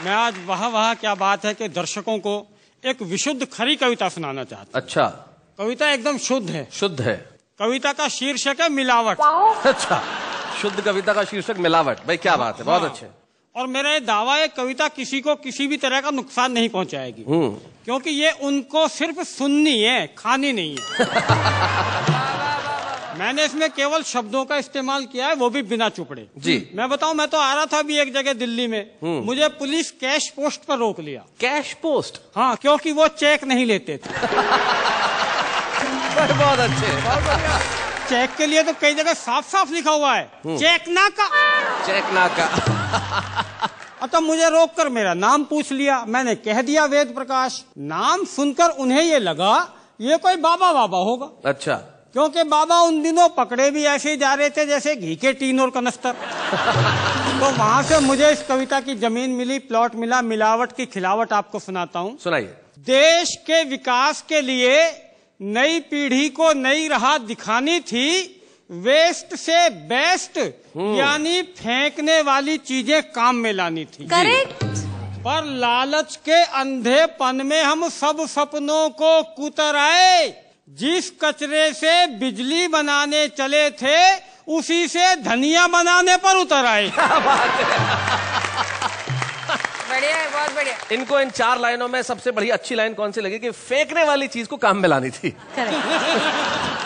मैं आज वाह क्या बात है कि दर्शकों को एक विशुद्ध खरी कविता सुनाना चाहता हूँ। अच्छा, कविता एकदम शुद्ध है। शुद्ध है। कविता का शीर्षक है मिलावट। अच्छा, शुद्ध कविता का शीर्षक मिलावट। भाई क्या बात है, बहुत अच्छे। और मेरा ये दावा है, कविता किसी को किसी भी तरह का नुकसान नहीं पहुंचाएगी, क्योंकि ये उनको सिर्फ सुननी है, खानी नहीं है। मैंने इसमें केवल शब्दों का इस्तेमाल किया है, वो भी बिना चुपड़े। जी मैं बताऊं, मैं तो आ रहा था अभी एक जगह दिल्ली में, मुझे पुलिस कैश पोस्ट पर रोक लिया। Cash post? हाँ, क्योंकि वो चेक नहीं लेते थे। बहुत अच्छे, बहुत बढ़िया। चेक के लिए तो कई जगह साफ साफ लिखा हुआ है, चेक ना का। चेक ना का। तो मुझे रोक कर मेरा नाम पूछ लिया। मैंने कह दिया वेद प्रकाश। नाम सुनकर उन्हें ये लगा ये कोई बाबा बाबा होगा। अच्छा, क्योंकि बाबा उन दिनों पकड़े भी ऐसे ही जा रहे थे जैसे घी के टीन और कनस्तर। तो वहां से मुझे इस कविता की जमीन मिली, प्लॉट मिला। मिलावट की खिलावट आपको सुनाता हूँ। सुनाइए। देश के विकास के लिए नई पीढ़ी को नई राह दिखानी थी। वेस्ट से बेस्ट यानी फेंकने वाली चीजें काम में लानी थी। करेक्ट। पर लालच के अंधेपन में हम सब सपनों को कुतराए। जिस कचरे से बिजली बनाने चले थे उसी से धनिया बनाने पर उतर आए। बढ़िया है, बहुत बढ़िया। इनको इन 4 लाइनों में सबसे बढ़िया अच्छी लाइन कौन सी लगी कि फेंकने वाली चीज को काम में लानी थी?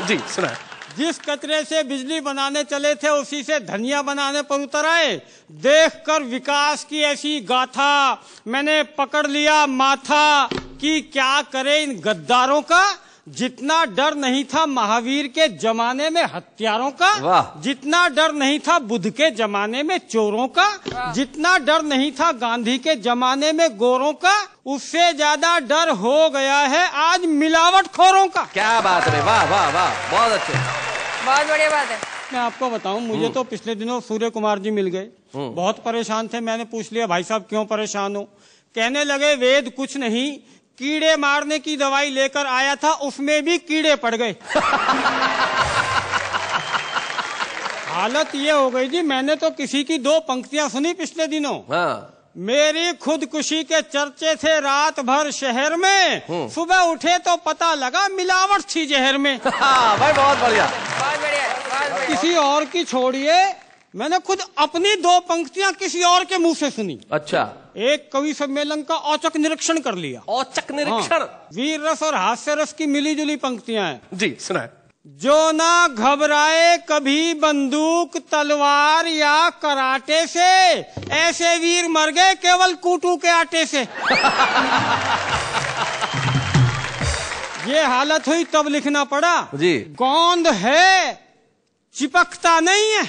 जी सुना। जिस कचरे से बिजली बनाने चले थे उसी से धनिया बनाने पर उतर आए। देखकर विकास की ऐसी गाथा मैंने पकड़ लिया माथा कि क्या करे इन गद्दारों का। जितना डर नहीं था महावीर के जमाने में हत्यारों का, जितना डर नहीं था बुद्ध के जमाने में चोरों का, जितना डर नहीं था गांधी के जमाने में गोरों का, उससे ज्यादा डर हो गया है आज मिलावटखोरों का। क्या बात है, वाह वाह वाह, बहुत अच्छे, बहुत बढ़िया बात है। मैं आपको बताऊं, मुझे तो पिछले दिनों सूर्य कुमार जी मिल गए, बहुत परेशान थे। मैंने पूछ लिया भाई साहब क्यों परेशान हो? कहने लगे वेद कुछ नहीं, कीड़े मारने की दवाई लेकर आया था उसमें भी कीड़े पड़ गए। हालत ये हो गई जी, मैंने तो किसी की 2 पंक्तियां सुनी पिछले दिनों। मेरी खुदकुशी के चर्चे थे रात भर शहर में, सुबह उठे तो पता लगा मिलावट थी जहर में। भाई बहुत बढ़िया, बहुत बढ़िया, बहुत बढ़िया। किसी और की छोड़िए, मैंने खुद अपनी 2 पंक्तियां किसी और के मुंह से सुनी। अच्छा, एक कवि सम्मेलन का औचक निरीक्षण कर लिया। औचक निरीक्षण? हाँ, वीर रस और हास्य रस की मिली जुली पंक्तियां हैं। जी सुनाए। जो ना घबराए कभी बंदूक तलवार या कराटे से, ऐसे वीर मर गए केवल कूटू के आटे से। ये हालत हुई तब लिखना पड़ा जी। गोंद है चिपकता नहीं है,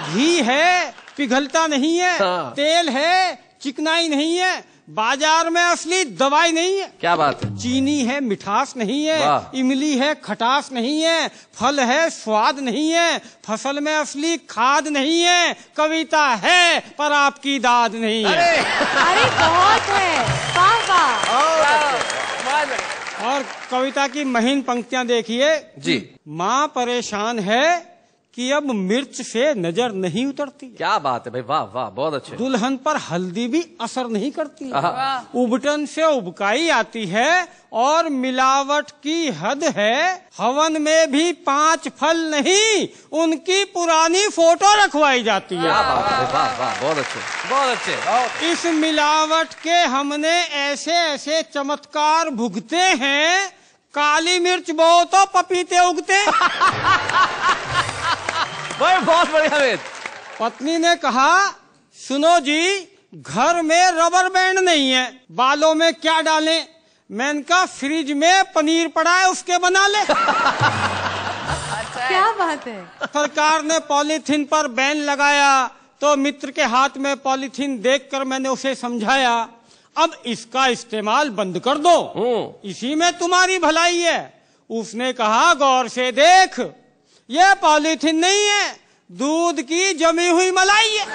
घी है पिघलता नहीं है, तेल है चिकनाई नहीं है, बाजार में असली दवाई नहीं है। क्या बात है। चीनी है मिठास नहीं है, इमली है खटास नहीं है, फल है स्वाद नहीं है, फसल में असली खाद नहीं है, कविता है पर आपकी दाद नहीं है। अरे बहुत है, वाह वाह। और कविता की महीन पंक्तियां देखिए जी। माँ परेशान है कि अब मिर्च से नजर नहीं उतरती। क्या बात है भाई, वाह वाह, बहुत अच्छे। दुल्हन पर हल्दी भी असर नहीं करती, उबटन से उबकाई आती है और मिलावट की हद है। हवन में भी 5 फल नहीं, उनकी पुरानी फोटो रखवाई जाती है। क्या बात है, वाह वाह, बहुत अच्छे, बहुत अच्छे। इस मिलावट के हमने ऐसे ऐसे चमत्कार भुगते हैं, काली मिर्च बो तो पपीते उगते। भाई बहुत बढ़िया वेद। पत्नी ने कहा सुनो जी, घर में रबर बैंड नहीं है, बालों में क्या डालें? मैंने कहा फ्रिज में पनीर पड़ा है उसके बना ले। क्या बात है। सरकार ने पॉलीथीन पर बैन लगाया तो मित्र के हाथ में पॉलीथीन देखकर मैंने उसे समझाया, अब इसका इस्तेमाल बंद कर दो, इसी में तुम्हारी भलाई है। उसने कहा गौर से देख, ये पॉलीथीन नहीं है, दूध की जमी हुई मलाई है।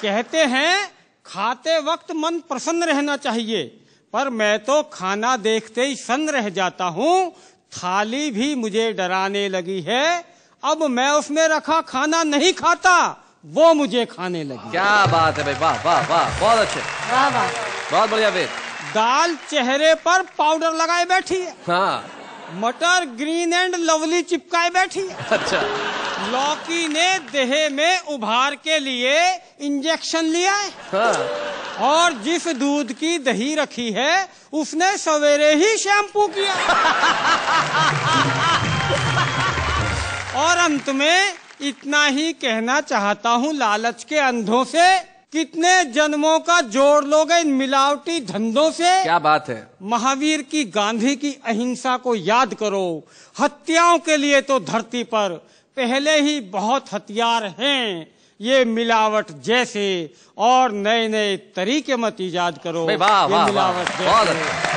कहते हैं खाते वक्त मन प्रसन्न रहना चाहिए, पर मैं तो खाना देखते ही सन्न रह जाता हूँ। थाली भी मुझे डराने लगी है, अब मैं उसमें रखा खाना नहीं खाता, वो मुझे खाने लगी। क्या बात है भाई, वाह वाह वाह, बहुत अच्छे, वाह वाह। बहुत बढ़िया वेद। दाल चेहरे पर पाउडर लगाए बैठी है, हाँ मटर ग्रीन एंड लवली चिपकाए बैठी है, अच्छा, लौकी ने देह में उभार के लिए इंजेक्शन लिया है, हाँ और जिस दूध की दही रखी है उसने सवेरे ही शैम्पू किया। और अंत में इतना ही कहना चाहता हूँ, लालच के अंधों से कितने जन्मों का जोड़ लोगे इन मिलावटी धंधों से। क्या बात है। महावीर की, गांधी की अहिंसा को याद करो। हत्याओं के लिए तो धरती पर पहले ही बहुत हथियार हैं, ये मिलावट जैसे और नए नए तरीके मत इजाद करो। वाह वाह, मिलावट बहुत अच्छा।